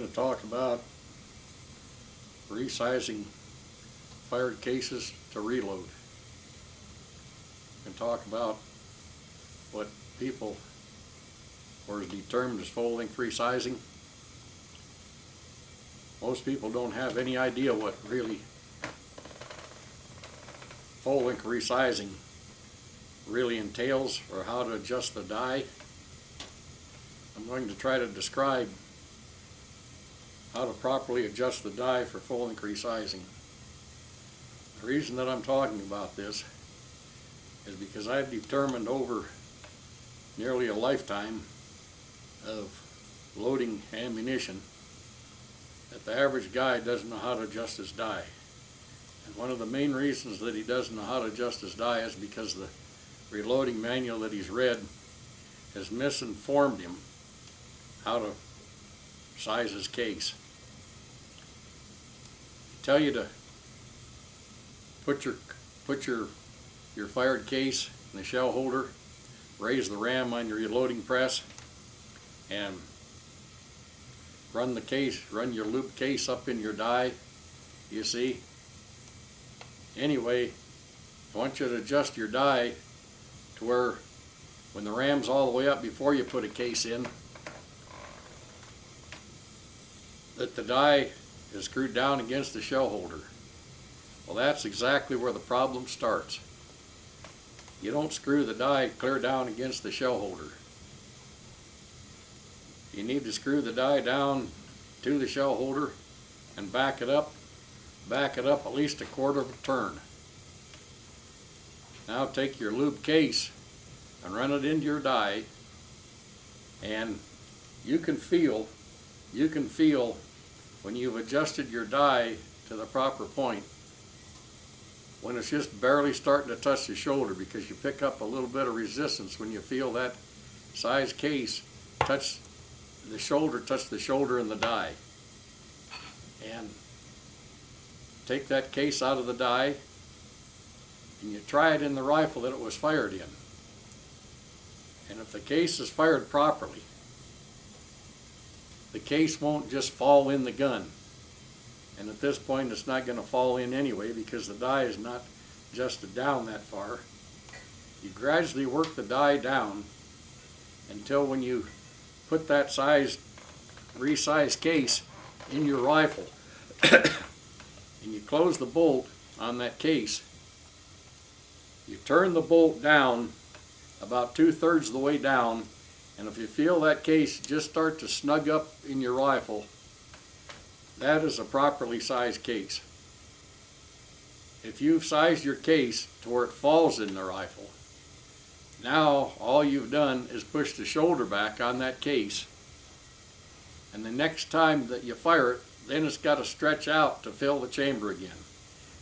to talk about resizing fired cases to reload, and talk about what people were determined as full-length resizing. Most people don't have any idea what really full-length resizing really entails or how to adjust the die. I'm going to try to describe how to properly adjust the die for full-length resizing. The reason that I'm talking about this is because I've determined over nearly a lifetime of loading ammunition that the average guy doesn't know how to adjust his die. And one of the main reasons that he doesn't know how to adjust his die is because the reloading manual that he's read has misinformed him how to size his case. Tell you to put your fired case in the shell holder, raise the ram on your reloading press, and run your loop case up in your die, you see. Anyway, I want you to adjust your die to where when the ram's all the way up before you put a case in, that the die is screwed down against the shell holder. Well, that's exactly where the problem starts. You don't screw the die clear down against the shell holder. You need to screw the die down to the shell holder and back it up at least a quarter of a turn. Now take your lube case and run it into your die, and you can feel when you've adjusted your die to the proper point, when it's just barely starting to touch the shoulder, because you pick up a little bit of resistance when you feel that size case touch the shoulder in the die. And take that case out of the die and you try it in the rifle that it was fired in. And if the case is fired properly, the case won't just fall in the gun. And at this point it's not going to fall in anyway because the die is not adjusted down that far. You gradually work the die down until when you put that resized case in your rifle and you close the bolt on that case, you turn the bolt down about 2/3 of the way down, and if you feel that case just start to snug up in your rifle, that is a properly sized case. If you've sized your case to where it falls in the rifle, now all you've done is push the shoulder back on that case, and the next time that you fire it, then it's got to stretch out to fill the chamber again.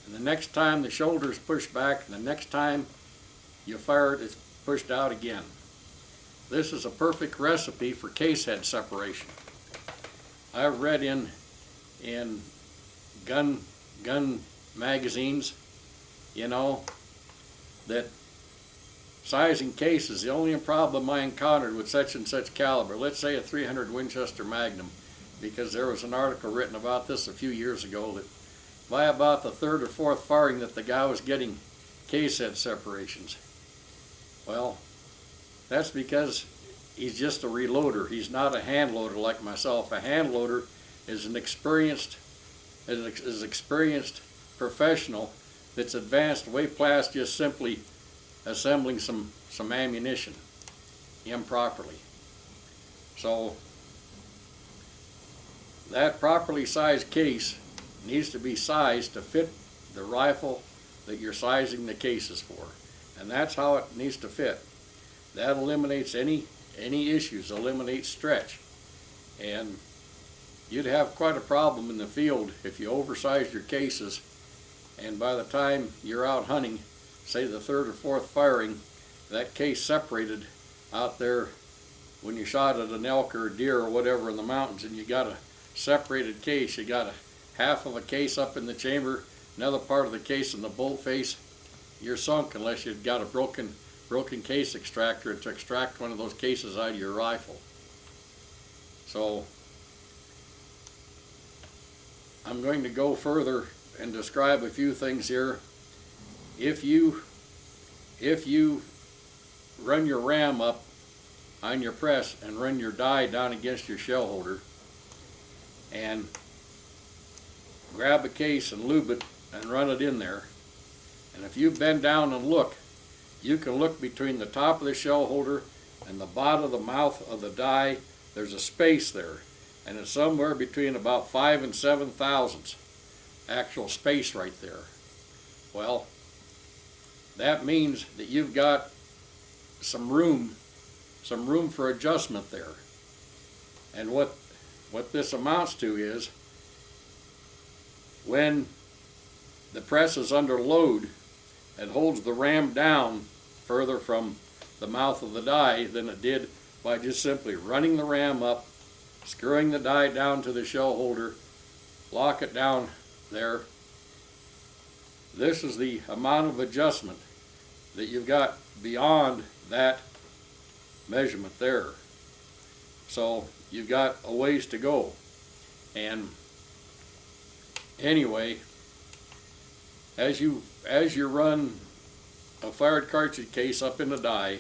And the next time the shoulder is pushed back, and the next time you fire it, it's pushed out again. This is a perfect recipe for case head separation. I've read in gun magazines, that sizing cases, the only problem I encountered with such and such caliber, let's say a 300 Winchester Magnum, because there was an article written about this a few years ago, that by about the third or fourth firing that the guy was getting case head separations. Well, that's because he's just a reloader. He's not a hand loader like myself. A hand loader is an experienced professional that's advanced way past just simply assembling some ammunition improperly. So that properly sized case needs to be sized to fit the rifle that you're sizing the cases for, and that's how it needs to fit. That eliminates any issues, eliminates stretch, and you'd have quite a problem in the field if you oversized your cases, and by the time you're out hunting, say the third or fourth firing, that case separated out there when you shot at an elk or a deer or whatever in the mountains, and you got a separated case. You got half of a case up in the chamber, another part of the case in the bolt face. You're sunk unless you've got a broken case extractor to extract one of those cases out of your rifle. So I'm going to go further and describe a few things here. If you run your ram up on your press and run your die down against your shell holder and grab a case and lube it and run it in there, and if you bend down and look, you can look between the top of the shell holder and the bottom of the mouth of the die. There's a space there, and it's somewhere between about 5 and 7 thousandths actual space right there. Well, that means that you've got some room for adjustment there. And what this amounts to is, when the press is under load, it holds the ram down further from the mouth of the die than it did by just simply running the ram up, screwing the die down to the shell holder, lock it down there. This is the amount of adjustment that you've got beyond that measurement there. So you've got a ways to go. And anyway, as you run a fired cartridge case up in the die,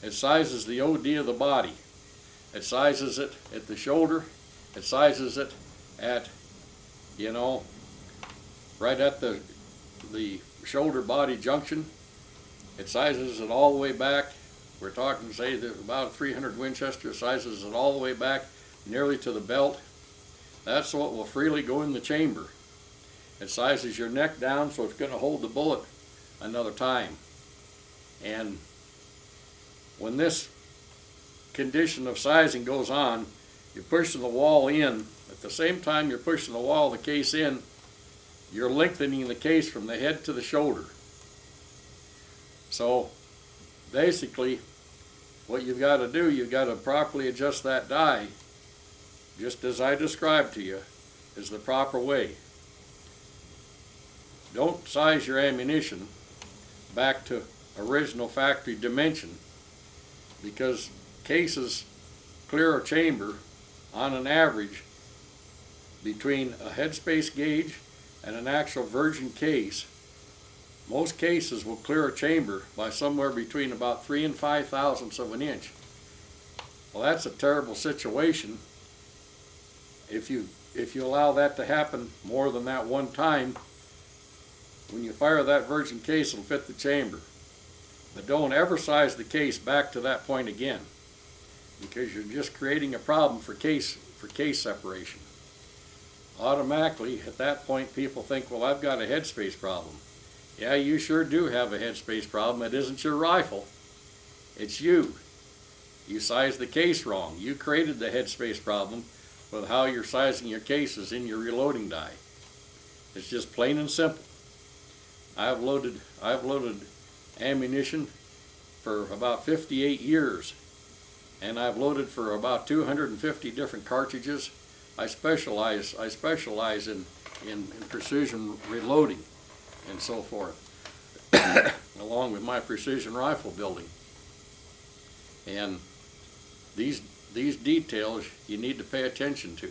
it sizes the OD of the body. It sizes it at the shoulder. It sizes it at, right at the shoulder body junction. It sizes it all the way back. We're talking, say, about 300 Winchester. Sizes it all the way back nearly to the belt. That's what will freely go in the chamber. It sizes your neck down so it's going to hold the bullet another time. And when this condition of sizing goes on, you're pushing the wall in. At the same time you're pushing the wall of the case in, you're lengthening the case from the head to the shoulder. So basically, what you've got to do, you've got to properly adjust that die, just as I described to you, is the proper way. Don't size your ammunition back to original factory dimension, because cases clear a chamber on an average between a headspace gauge and an actual virgin case. Most cases will clear a chamber by somewhere between about 3 and 5 thousandths of an inch. Well, that's a terrible situation. If you allow that to happen more than that one time, when you fire that virgin case, it'll fit the chamber. But don't ever size the case back to that point again, because you're just creating a problem for case separation. Automatically, at that point, people think, well, I've got a headspace problem. Yeah, you sure do have a headspace problem. It isn't your rifle. It's you. You sized the case wrong. You created the headspace problem with how you're sizing your cases in your reloading die. It's just plain and simple. I've loaded ammunition for about 58 years, and I've loaded for about 250 different cartridges. I specialize in precision reloading and so forth, along with my precision rifle building. And these details you need to pay attention to.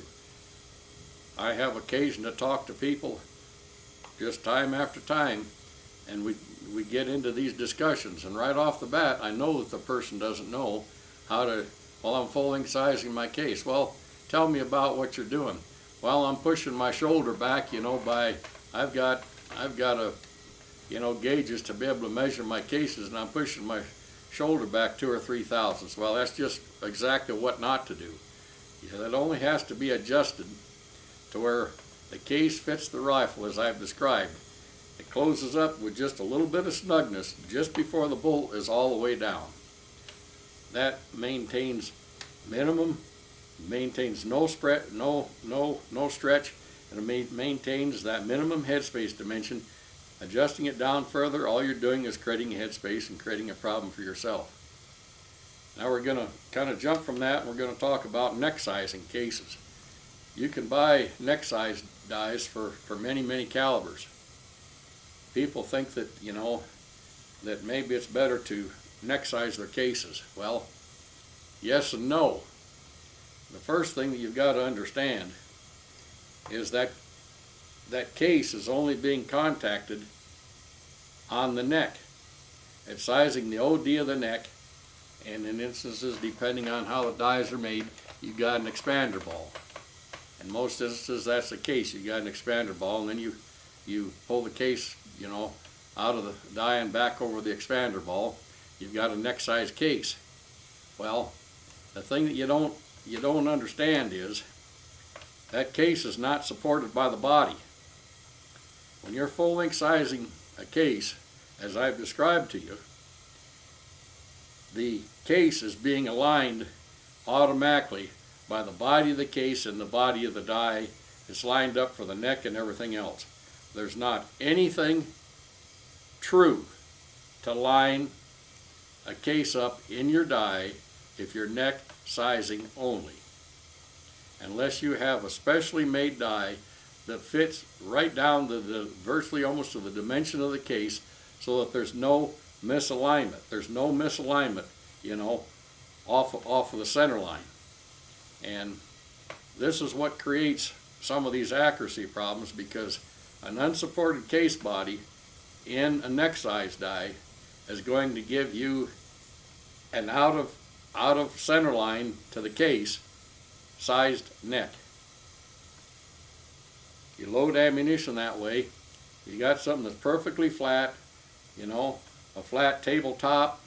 I have occasion to talk to people just time after time, and we get into these discussions, and right off the bat I know that the person doesn't know how to, well, I'm fully sizing my case. Well, tell me about what you're doing. Well, I'm pushing my shoulder back, I've got a, gauges to be able to measure my cases, and I'm pushing my shoulder back 2 or 3 thousandths. Well, that's just exactly what not to do. It only has to be adjusted to where the case fits the rifle as I've described. It closes up with just a little bit of snugness just before the bolt is all the way down. That maintains minimum, maintains no stretch, and it maintains that minimum headspace dimension. Adjusting it down further, all you're doing is creating a headspace and creating a problem for yourself. Now we're going to kind of jump from that, and we're going to talk about neck sizing cases. You can buy neck size dies for many, many calibers. People think that, that maybe it's better to neck size their cases. Well, yes and no. The first thing that you've got to understand is that that case is only being contacted on the neck. It's sizing the OD of the neck, and in instances, depending on how the dies are made, you've got an expander ball. In most instances, that's the case. You got an expander ball, and then you pull the case, out of the die and back over the expander ball. You've got a neck-sized case. Well, the thing that you don't understand is that case is not supported by the body. When you're full-length sizing a case, as I've described to you, the case is being aligned automatically by the body of the case and the body of the die. It's lined up for the neck and everything else. There's not anything true to line a case up in your die if you're neck sizing only, unless you have a specially made die that fits right down to the virtually almost to the dimension of the case, so that there's no misalignment. There's no misalignment, off of the center line. And this is what creates some of these accuracy problems, because an unsupported case body in a neck size die is going to give you an out of center line to the case sized neck. You load ammunition that way, you got something that's perfectly flat, a flat tabletop,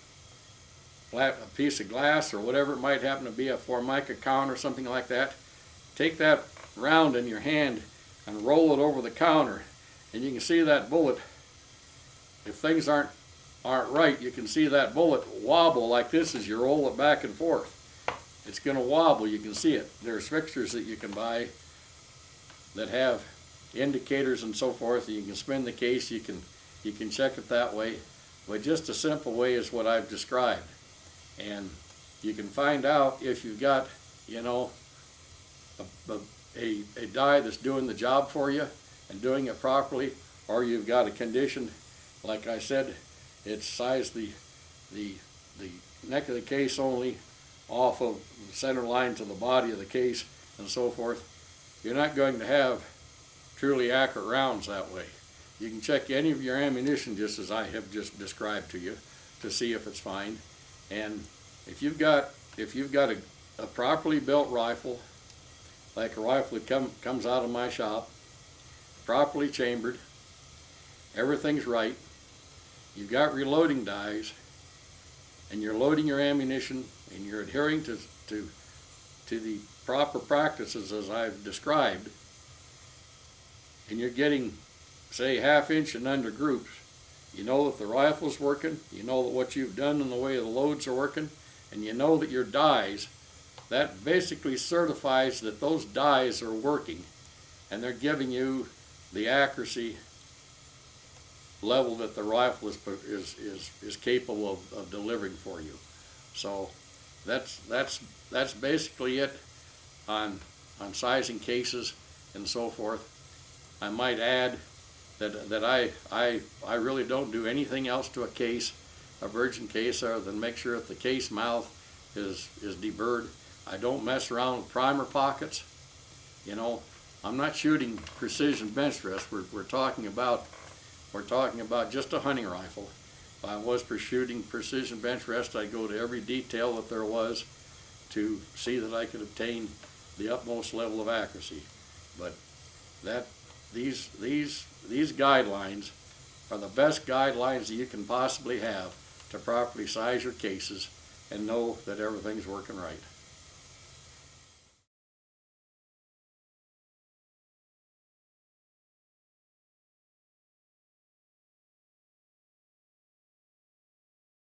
a piece of glass, or whatever it might happen to be, a Formica counter or something like that. Take that round in your hand and roll it over the counter, and you can see that bullet. If things aren't right, you can see that bullet wobble like this as you roll it back and forth. It's going to wobble. You can see it. There's fixtures that you can buy that have indicators and so forth. You can spin the case. You can check it that way. But just a simple way is what I've described. And you can find out if you've got, a die that's doing the job for you and doing it properly, or you've got a condition, like I said, it's sized the neck of the case only off of the center line to the body of the case and so forth. You're not going to have truly accurate rounds that way. You can check any of your ammunition just as I have just described to you to see if it's fine. And if you've got a properly built rifle, like a rifle that comes out of my shop, properly chambered, everything's right, you've got reloading dies, and you're loading your ammunition, and you're adhering to the proper practices as I've described, and you're getting, say, 1/2 inch and under groups, you know that the rifle's working, you know that what you've done in the way of the loads are working, and you know that your dies, that basically certifies that those dies are working, and they're giving you the accuracy level that the rifle is capable of delivering for you. So that's basically it on sizing cases and so forth. I might add that I really don't do anything else to a case, a virgin case, other than make sure that the case mouth is deburred. I don't mess around with primer pockets. I'm not shooting precision bench rest. We're talking about just a hunting rifle. If I was shooting precision bench rest, I'd go to every detail that there was to see that I could obtain the utmost level of accuracy. But these guidelines are the best guidelines that you can possibly have to properly size your cases and know that everything's working right.